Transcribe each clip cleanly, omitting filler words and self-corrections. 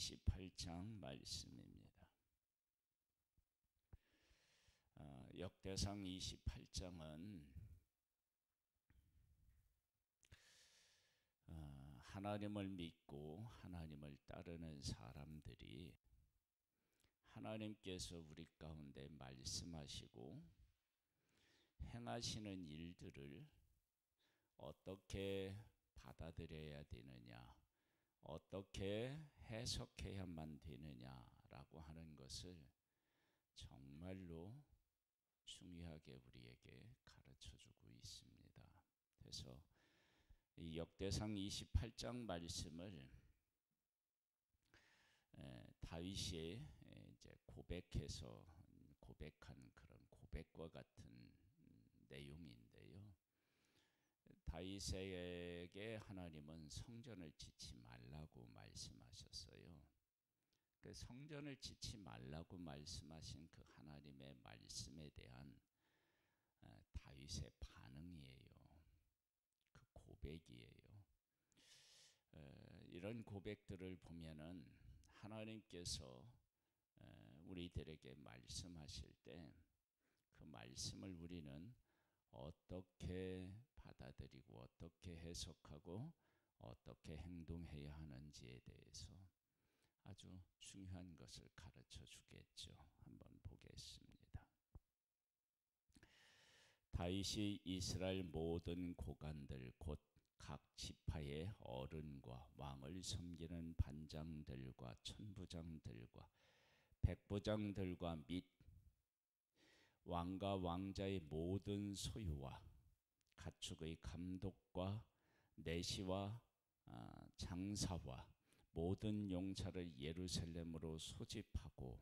28장 말씀입니다. 역대상 28장은 하나님을 믿고 하나님을 따르는 사람들이 하나님께서 우리 가운데 말씀하시고 행하시는 일들을 어떻게 받아들여야 되느냐, 어떻게 해석해야만 되느냐라고 하는 것을 정말로 중요하게 우리에게 가르쳐주고 있습니다. 그래서 이 역대상 28장 말씀을 다윗이 이제 고백한 그런 고백과 같은 내용인데요. 다윗에게 하나님은 성전을 짓지 말라고 말씀하셨어요. 그 성전을 짓지 말라고 말씀하신 그 하나님의 말씀에 대한 다윗의 반응이에요. 그 고백이에요. 이런 고백들을 보면은 하나님께서 우리들에게 말씀하실 때 그 말씀을 우리는 어떻게 받아들이고 어떻게 해석하고 어떻게 행동해야 하는지에 대해서 아주 중요한 것을 가르쳐 주겠죠. 한번 보겠습니다. 다윗이 이스라엘 모든 고관들 곧 각 지파의 어른과 왕을 섬기는 반장들과 천부장들과 백부장들과 및 왕과 왕자의 모든 소유와 가축의 감독과 내시와 장사와 모든 용사를 예루살렘으로 소집하고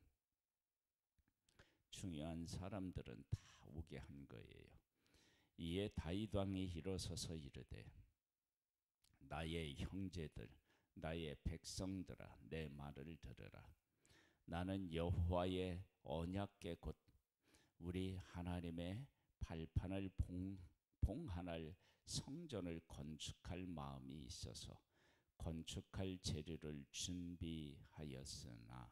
중요한 사람들은 다 오게 한 거예요. 이에 다윗 왕이 일어서서 이르되 나의 형제들, 나의 백성들아, 내 말을 들으라. 나는 여호와의 언약궤 곧 우리 하나님의 발판을 봉한할 성전을 건축할 마음이 있어서 건축할 재료를 준비하였으나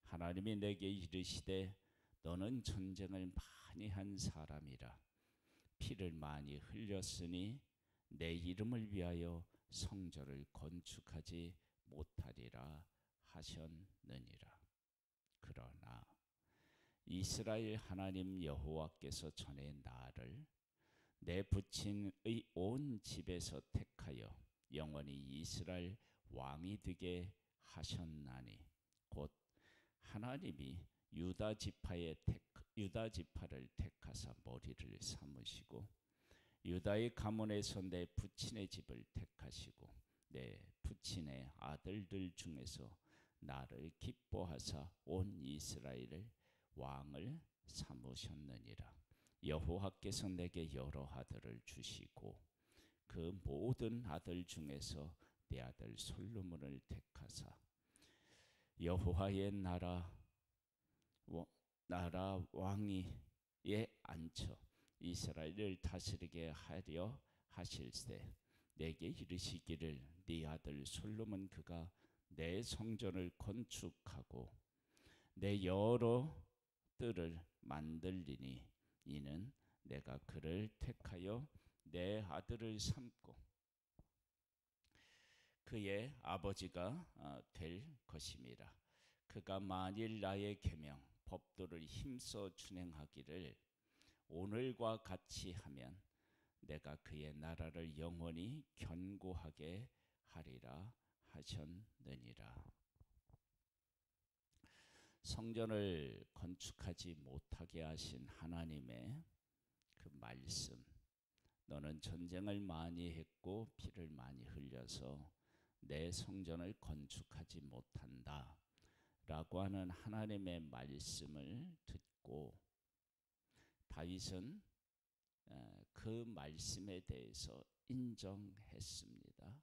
하나님이 내게 이르시되 너는 전쟁을 많이 한 사람이라 피를 많이 흘렸으니 내 이름을 위하여 성전을 건축하지 못하리라 하셨느니라. 그러나 이스라엘 하나님 여호와께서 전에 나를 내 부친의 온 집에서 택하여 영원히 이스라엘 왕이 되게 하셨나니 곧 하나님이 유다 지파를 택하사 머리를 삼으시고 유다의 가문에서 내 부친의 집을 택하시고 내 부친의 아들들 중에서 나를 기뻐하사 온 이스라엘을 왕을 삼으셨느니라. 여호와께서 내게 여러 아들을 주시고 그 모든 아들 중에서 내 아들 솔로몬을 택하사 여호와의 나라 왕위에 앉혀 이스라엘을 다스리게 하려 하실세 내게 이르시기를 네 아들 솔로몬 그가 내 성전을 건축하고 내 여러 뜰을 만들리니 이는 내가 그를 택하여 내 아들을 삼고 그의 아버지가 될 것임이라. 그가 만일 나의 계명 법도를 힘써 준행하기를 오늘과 같이 하면 내가 그의 나라를 영원히 견고하게 하리라 하셨느니라. 성전을 건축하지 못하게 하신 하나님의 그 말씀, 너는 전쟁을 많이 했고 피를 많이 흘려서 내 성전을 건축하지 못한다 라고 하는 하나님의 말씀을 듣고 다윗은 그 말씀에 대해서 인정했습니다.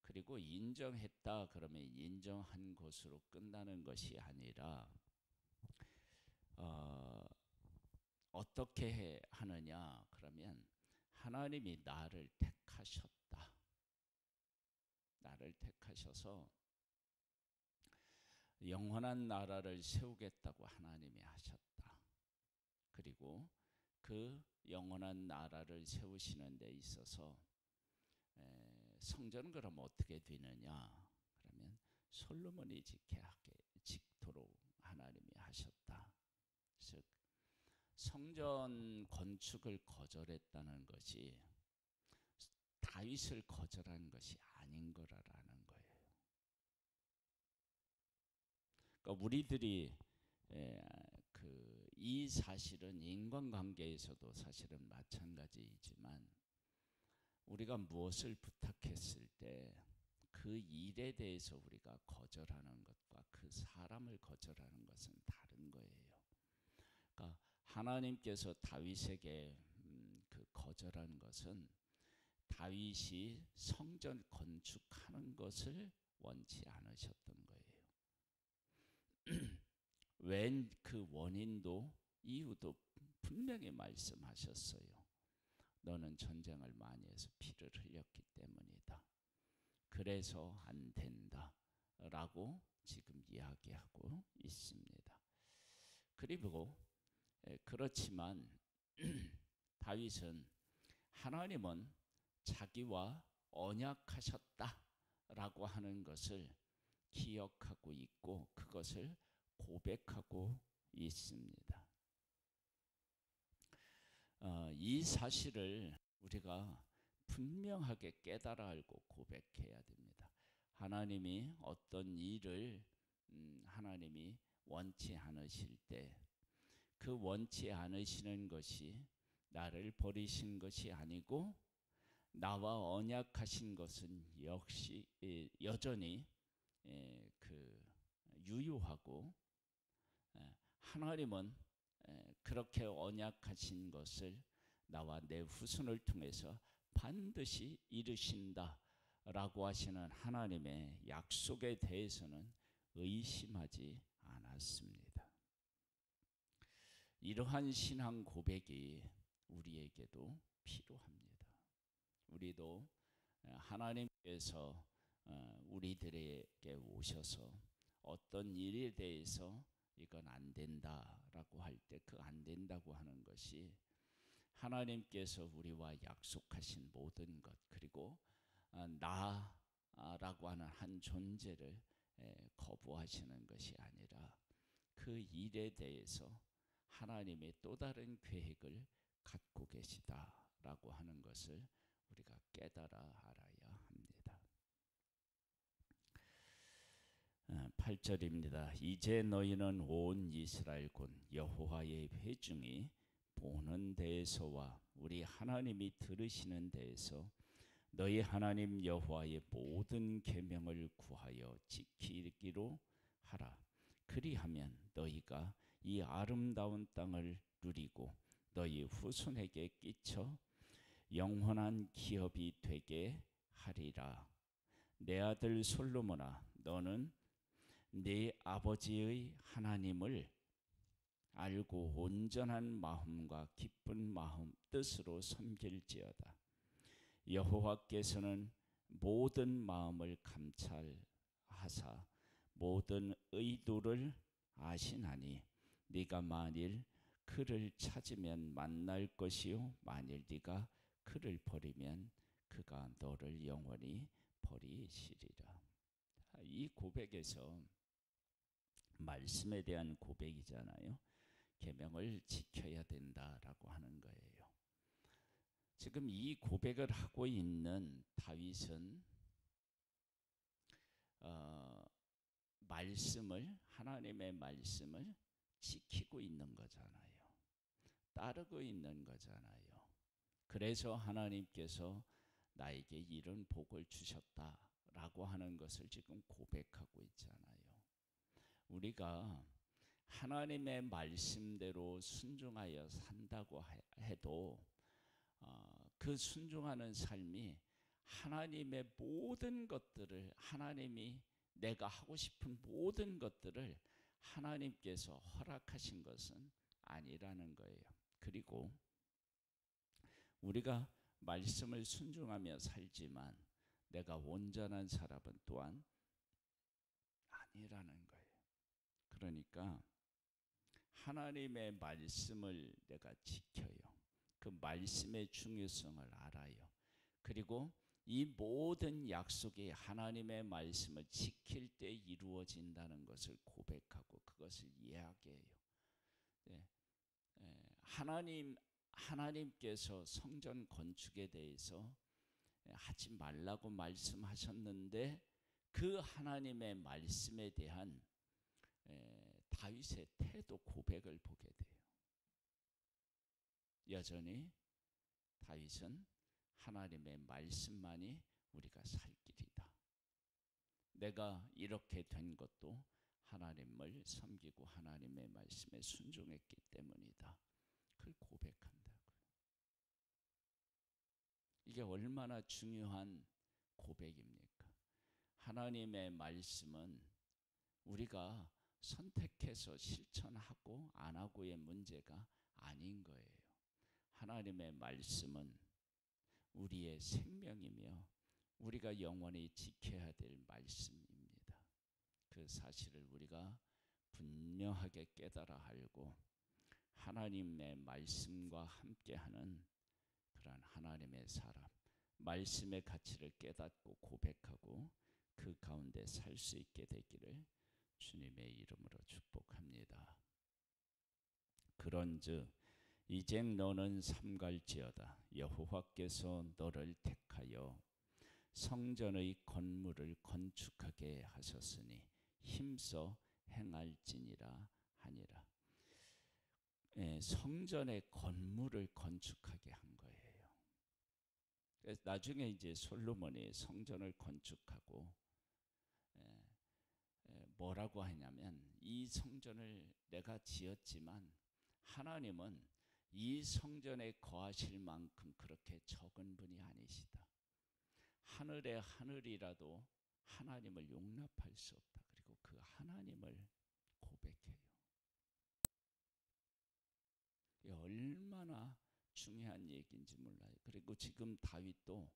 그리고 인정했다 그러면 인정한 것으로 끝나는 것이 아니라 어떻게 하느냐 그러면 하나님이 나를 택하셨다. 나를 택하셔서 영원한 나라를 세우겠다고 하나님이 하셨다. 그리고 그 영원한 나라를 세우시는 데 있어서 성전은 그럼 어떻게 되느냐? 그러면 솔로몬이 짓도록 하나님이 하셨다. 즉 성전 건축을 거절했다는 것이 다윗을 거절한 것이 아닌 거라는 거예요. 그러니까 우리들이 이 사실은 인간관계에서도 사실은 마찬가지이지만 우리가 무엇을 부탁했을 때 그 일에 대해서 우리가 거절하는 것과 그 사람을 거절하는 것은 다른 거예요. 그러니까 하나님께서 다윗에게 그 거절한 것은 다윗이 성전 건축하는 것을 원치 않으셨던 거예요. 웬 그 원인도 이유도 분명히 말씀하셨어요. 너는 전쟁을 많이 해서 피를 흘렸기 때문이다. 그래서 안 된다 라고 지금 이야기하고 있습니다. 그리고 그렇지만 다윗은 하나님은 자기와 언약하셨다라고 하는 것을 기억하고 있고 그것을 고백하고 있습니다. 이 사실을 우리가 분명하게 깨달아 알고 고백해야 됩니다. 하나님이 어떤 일을 하나님이 원치 않으실 때 그 원치 않으시는 것이 나를 버리신 것이 아니고 나와 언약하신 것은 역시 여전히 유효하고 하나님은 그렇게 언약하신 것을 나와 내 후손을 통해서 반드시 이루신다라고 하시는 하나님의 약속에 대해서는 의심하지 않았습니다. 이러한 신앙 고백이 우리에게도 필요합니다. 우리도 하나님께서 우리들에게 오셔서 어떤 일에 대해서 이건 안 된다라고 할 때 그 안 된다고 하는 것이 하나님께서 우리와 약속하신 모든 것 그리고 나라고 하는 한 존재를 거부하시는 것이 아니라 그 일에 대해서 하나님의 또 다른 계획을 갖고 계시다라고 하는 것을 우리가 깨달아 알아야 합니다. 8절입니다. 이제 너희는 온 이스라엘 군 여호와의 회중이 보는 데에서와 우리 하나님이 들으시는 데에서 너희 하나님 여호와의 모든 계명을 구하여 지키기로 하라. 그리하면 너희가 이 아름다운 땅을 누리고 너희 후손에게 끼쳐 영원한 기업이 되게 하리라. 내 아들 솔로몬아, 너는 네 아버지의 하나님을 알고 온전한 마음과 기쁜 마음 뜻으로 섬길지어다. 여호와께서는 모든 마음을 감찰하사 모든 의도를 아시나니 네가 만일 그를 찾으면 만날 것이요 만일 네가 그를 버리면 그가 너를 영원히 버리시리라. 이 고백에서 말씀에 대한 고백이잖아요. 계명을 지켜야 된다라고 하는 거예요. 지금 이 고백을 하고 있는 다윗은 하나님의 말씀을 지키고 있는 거잖아요. 따르고 있는 거잖아요. 그래서 하나님께서 나에게 이런 복을 주셨다라고 하는 것을 지금 고백하고 있잖아요. 우리가 하나님의 말씀대로 순종하여 산다고 해도 그 순종하는 삶이 하나님의 모든 것들을 하나님이 내가 하고 싶은 모든 것들을 하나님께서 허락하신 것은 아니라는 거예요. 그리고 우리가 말씀을 순종하며 살지만 내가 온전한 사람은 또한 아니라는 거예요. 그러니까 하나님의 말씀을 내가 지켜요. 그 말씀의 중요성을 알아요. 그리고 이 모든 약속이 하나님의 말씀을 지킬 때 이루어진다는 것을 고백하고 그것을 이야기해요. 네. 하나님께서 성전 건축에 대해서 하지 말라고 말씀하셨는데 그 하나님의 말씀에 대한 다윗의 태도 고백을 보게 돼요. 여전히 다윗은 하나님의 말씀만이 우리가 살 길이다. 내가 이렇게 된 것도 하나님을 섬기고 하나님의 말씀에 순종했기 때문이다. 그걸 고백한다고요. 이게 얼마나 중요한 고백입니까? 하나님의 말씀은 우리가 선택해서 실천하고 안 하고의 문제가 아닌 거예요. 하나님의 말씀은 우리의 생명이며 우리가 영원히 지켜야 될 말씀입니다. 그 사실을 우리가 분명하게 깨달아 알고 하나님의 말씀과 함께하는 그러한 하나님의 사람, 말씀의 가치를 깨닫고 고백하고 그 가운데 살 수 있게 되기를 주님의 이름으로 축복합니다. 그런즉 이제 너는 삼갈지어다. 여호와께서 너를 택하여 성전의 건물을 건축하게 하셨으니 힘써 행할지니라 하니라. 성전의 건물을 건축하게 한 거예요. 그래서 나중에 이제 솔로몬이 성전을 건축하고 뭐라고 하냐면 이 성전을 내가 지었지만 하나님은 이 성전에 거하실 만큼 그렇게 적은 분이 아니시다. 하늘의 하늘이라도 하나님을 용납할 수 없다. 그리고 그 하나님을 고백해요. 이게 얼마나 중요한 얘기인지 몰라요. 그리고 지금 다윗도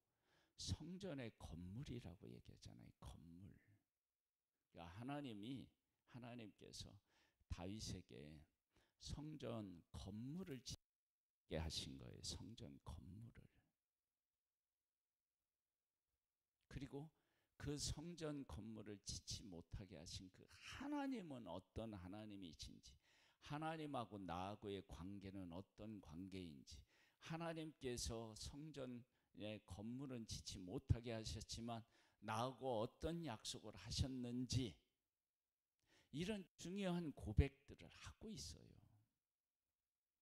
성전의 건물이라고 얘기하잖아요. 건물. 그러니까 하나님께서 다윗에게 성전 건물을 짓게 하신 거예요. 성전 건물을. 그리고 그 성전 건물을 짓지 못하게 하신 그 하나님은 어떤 하나님이신지, 하나님하고 나하고의 관계는 어떤 관계인지, 하나님께서 성전의 건물은 짓지 못하게 하셨지만 나하고 어떤 약속을 하셨는지, 이런 중요한 고백들을 하고 있어요.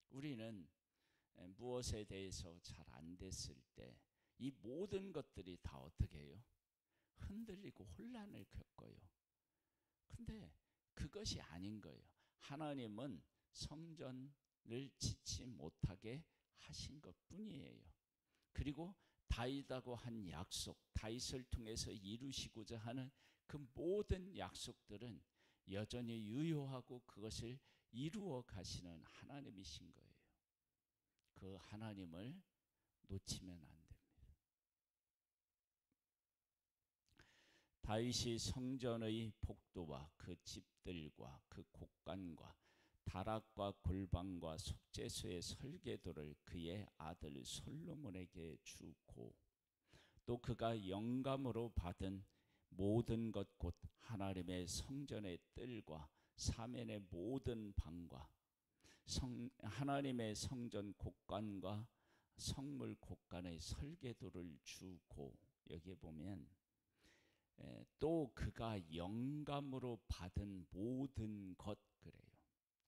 우리는 무엇에 대해서 잘 안 됐을 때 이 모든 것들이 다 어떻게 해요? 흔들리고 혼란을 겪어요. 근데 그것이 아닌 거예요. 하나님은 성전을 짓지 못하게 하신 것뿐이에요. 그리고 다윗하고 한 약속, 다윗을 통해서 이루시고자 하는 그 모든 약속들은 여전히 유효하고 그것을 이루어 가시는 하나님이신 거예요. 그 하나님을 놓치면 안 됩니다. 다윗이 성전의 복도와 그 집들과 그 곡간과 다락과 골방과 속죄소의 설계도를 그의 아들 솔로몬에게 주고 또 그가 영감으로 받은 모든 것 곧 하나님의 성전의 뜰과 사면의 모든 방과 하나님의 성전 곡간과 성물 곡간의 설계도를 주고, 여기에 보면 또 그가 영감으로 받은 모든 것 그래요.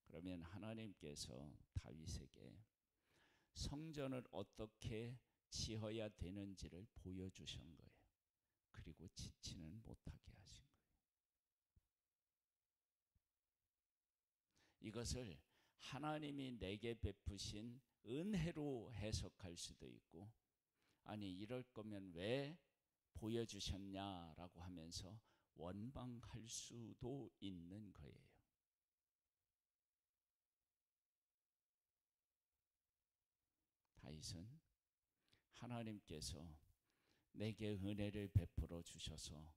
그러면 하나님께서 다윗에게 성전을 어떻게 지어야 되는지를 보여주신 거예요. 그리고 짓지는 못하게 하신 거예요. 이것을 하나님이 내게 베푸신 은혜로 해석할 수도 있고, 아니 이럴 거면 왜 보여주셨냐라고 하면서 원망할 수도 있는 거예요. 다윗은 하나님께서 내게 은혜를 베풀어 주셔서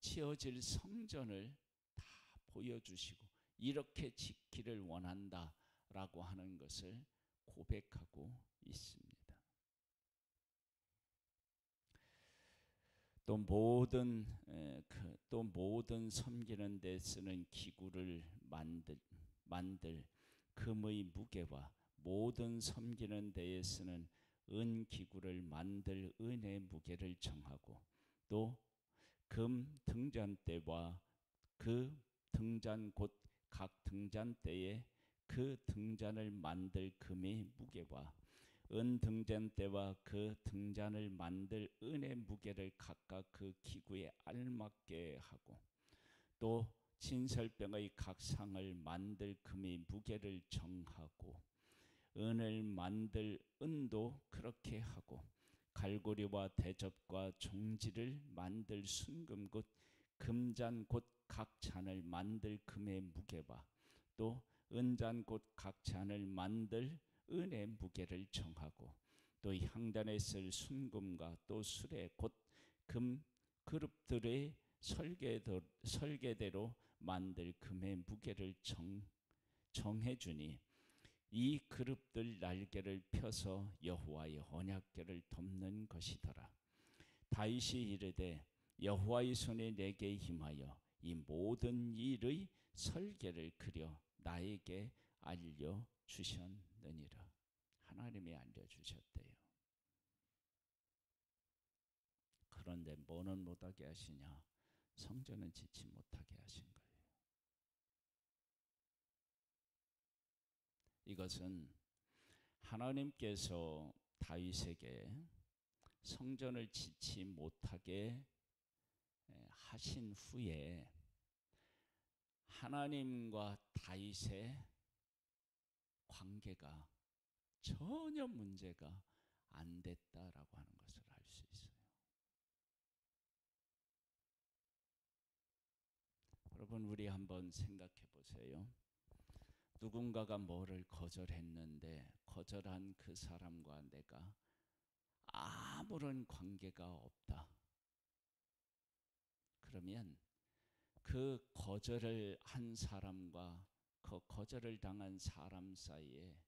지어질 성전을 다 보여주시고 이렇게 지키를 원한다라고 하는 것을 고백하고 있습니다. 또 모든 섬기는 데 쓰는 기구를 만들 금의 무게와 모든 섬기는 데에 쓰는 은 기구를 만들 은의 무게를 정하고 또 금 등잔대와 그 등잔 곧 각 등잔대에 그 등잔을 만들 금의 무게와 은 등잔대와 그 등잔을 만들 은의 무게를 각각 그 기구에 알맞게 하고 또 진설병의 각 상을 만들 금의 무게를 정하고 은을 만들 은도 그렇게 하고 갈고리와 대접과 종지를 만들 순금 곧 금잔 곧 각 잔을 만들 금의 무게와 또 은잔 곧 각 잔을 만들 은의 무게를 정하고 또 향단에 쓸 순금과 또 수레 곧 금 그룹들의 설계대로 만들 금의 무게를 정해주니 이 그룹들 날개를 펴서 여호와의 언약궤를 덮는 것이더라. 다윗이 이르되 여호와의 손이 내게 임하여 이 모든 일의 설계를 그려 나에게 알려주셨느니라. 하나님이 알려주셨대요. 그런데 뭐는 못하게 하시냐? 성전은 짓지 못하게 하신 거예요. 이것은 하나님께서 다윗에게 성전을 짓지 못하게 하신 후에 하나님과 다윗의 관계가 전혀 문제가 안 됐다라고 하는 것을 알 수 있어요. 여러분, 우리 한번 생각해 보세요. 누군가가 뭐를 거절했는데 거절한 그 사람과 내가 아무런 관계가 없다. 그러면 그 거절을 한 사람과 그 거절을 당한 사람 사이에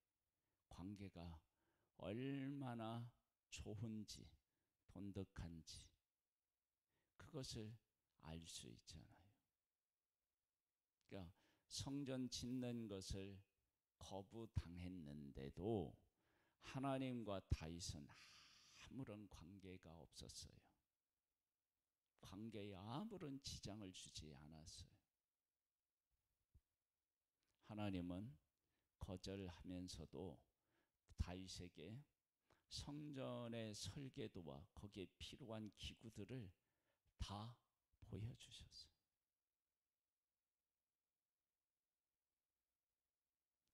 관계가 얼마나 좋은지 돈독한지 그것을 알 수 있잖아요. 그러니까 성전 짓는 것을 거부당했는데도 하나님과 다윗은 아무런 관계가 없었어요. 관계에 아무런 지장을 주지 않았어요. 하나님은 거절하면서도 다윗에게 성전의 설계도와 거기에 필요한 기구들을 다 보여주셨어요.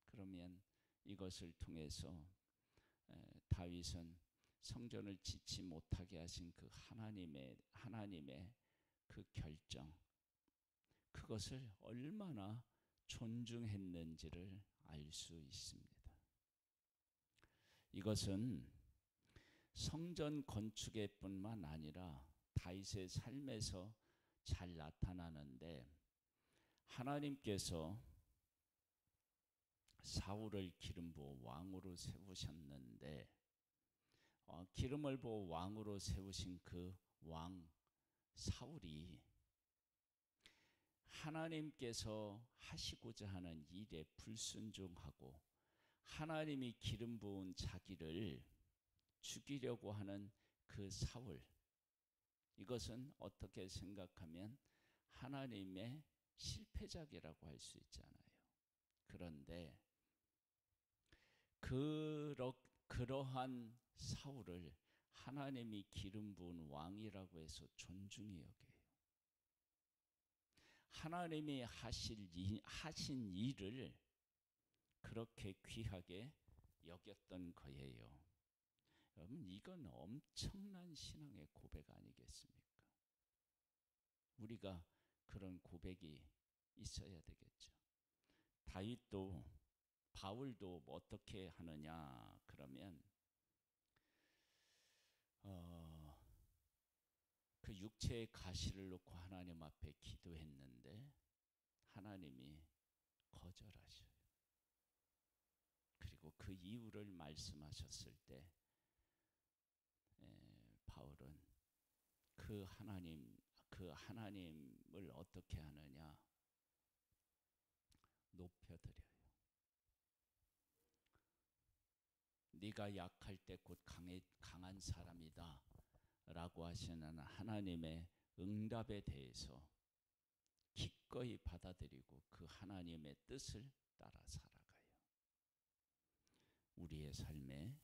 그러면 이것을 통해서 다윗은 성전을 짓지 못하게 하신 그 하나님의 그 결정, 그것을 얼마나 존중했는지를 알 수 있습니다. 이것은 성전 건축에 뿐만 아니라 다윗의 삶에서 잘 나타나는데, 하나님께서 사울을 기름 부어 왕으로 세우셨는데 기름을 부어 왕으로 세우신 그 왕 사울이 하나님께서 하시고자 하는 일에 불순종하고 하나님이 기름 부은 자기를 죽이려고 하는 그 사울, 이것은 어떻게 생각하면 하나님의 실패작이라고 할 수 있잖아요. 그런데 그러한 사울을 하나님이 기름 부은 왕이라고 해서 존중히 여겨요. 하나님이 하신 일을 그렇게 귀하게 여겼던 거예요. 여러분, 이건 엄청난 신앙의 고백 아니겠습니까? 우리가 그런 고백이 있어야 되겠죠. 다윗도 바울도 어떻게 하느냐 그러면 그 육체의 가시를 놓고 하나님 앞에 기도했는데 하나님이 거절하셔요. 그리고 그 이유를 말씀하셨을 때 바울은 그 하나님을 어떻게 하느냐? 높여드려요. 네가 약할 때 곧 강한 사람이다 라고 하시는 하나님의 응답에 대해서 기꺼이 받아들이고 그 하나님의 뜻을 따라 살아가요. 우리의 삶에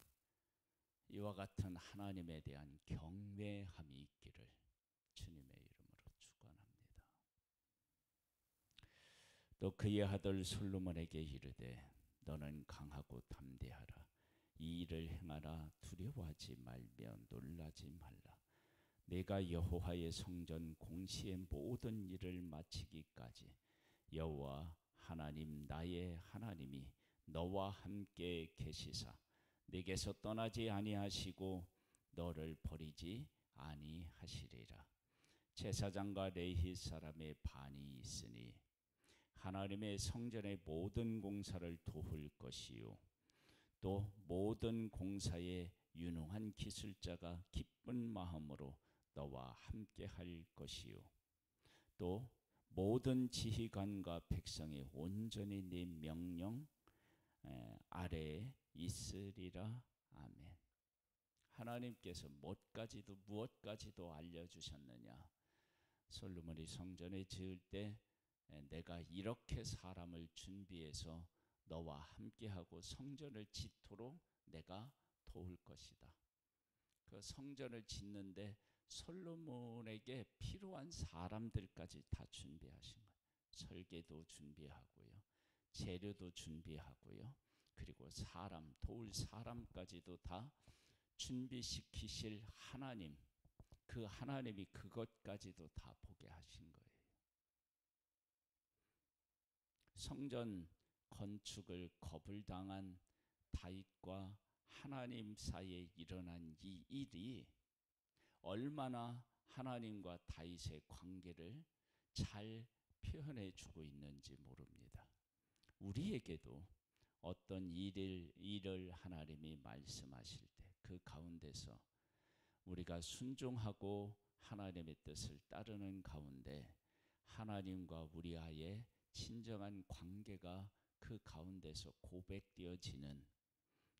이와 같은 하나님에 대한 경외함이 있기를 주님의 이름으로 축원합니다. 또 그의 아들 솔로몬에게 이르되 너는 강하고 담대하라. 이 일을 행하라. 두려워하지 말며 놀라지 말라. 내가 여호와의 성전 공시의 모든 일을 마치기까지 여호와 하나님 나의 하나님이 너와 함께 계시사 네게서 떠나지 아니하시고 너를 버리지 아니하시리라. 제사장과 레위 사람의 반이 있으니 하나님의 성전의 모든 공사를 도울 것이요 또 모든 공사에 유능한 기술자가 기쁜 마음으로 너와 함께 할 것이요 또 모든 지휘관과 백성이 온전히 네 명령 아래에 있으리라. 아멘. 하나님께서 무엇까지도 알려주셨느냐? 솔로몬이 성전을 지을 때 내가 이렇게 사람을 준비해서 너와 함께하고 성전을 짓도록 내가 도울 것이다. 그 성전을 짓는데 솔로몬에게 필요한 사람들까지 다 준비하신 거예요. 설계도 준비하고요. 재료도 준비하고요. 그리고 도울 사람까지도 다 준비시키실 하나님, 그 하나님이 그것까지도 다 보게 하신 거예요. 성전 건축을 거불당한 다윗과 하나님 사이에 일어난 이 일이 얼마나 하나님과 다윗의 관계를 잘 표현해 주고 있는지 모릅니다. 우리에게도 어떤 일을 하나님이 말씀하실 때 그 가운데서 우리가 순종하고 하나님의 뜻을 따르는 가운데 하나님과 우리 아의 진정한 관계가 그 가운데서 고백되어지는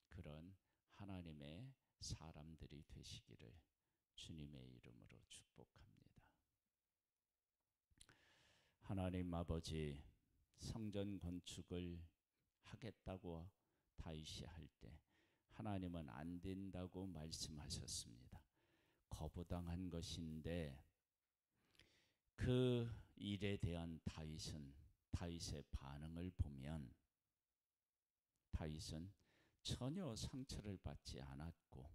그런 하나님의 사람들이 되시기를 주님의 이름으로 축복합니다. 하나님 아버지, 성전 건축을 하겠다고 다윗이 할 때 하나님은 안 된다고 말씀하셨습니다. 거부당한 것인데 그 일에 대한 다윗의 반응을 보면 다윗은 전혀 상처를 받지 않았고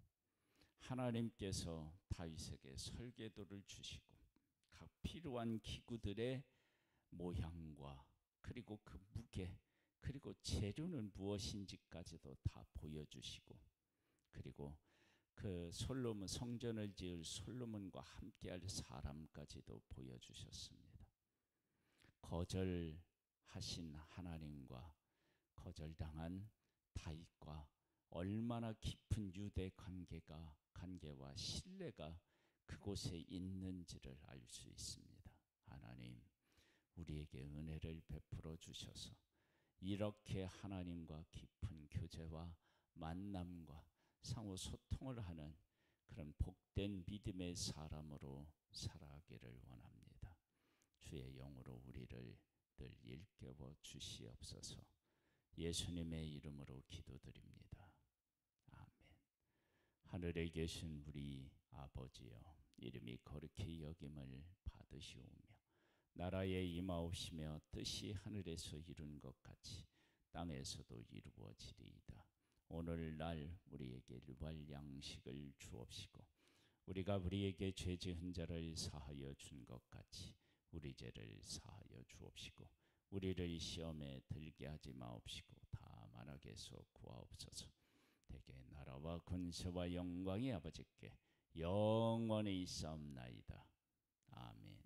하나님께서 다윗에게 설계도를 주시고 각 필요한 기구들의 모양과 그리고 그 무게 그리고 재료는 무엇인지까지도 다 보여주시고 그리고 그 성전을 지을 솔로몬과 함께할 사람까지도 보여주셨습니다. 거절하신 하나님과 거절당한 다윗과 얼마나 깊은 유대 관계와 신뢰가 그곳에 있는지를 알 수 있습니다. 하나님, 우리에게 은혜를 베풀어 주셔서 이렇게 하나님과 깊은 교제와 만남과 상호 소통을 하는 그런 복된 믿음의 사람으로 살아가기를 원합니다. 주의 영으로 우리를 늘 일깨워 주시옵소서. 예수님의 이름으로 기도드립니다. 아멘. 하늘에 계신 우리 아버지여, 이름이 거룩히 여김을 받으시오며 나라에 임하옵시며 뜻이 하늘에서 이룬 것 같이 땅에서도 이루어지리이다. 오늘날 우리에게 일용할 양식을 주옵시고 우리가 우리에게 죄 지은 자를 사하여 준 것 같이 우리 죄를 사하여 주옵시고 우리를 시험에 들게 하지 마옵시고 다만 악에서 구하옵소서. 대개 나라와 권세와 영광이 아버지께 영원히 있사옵나이다. 아멘.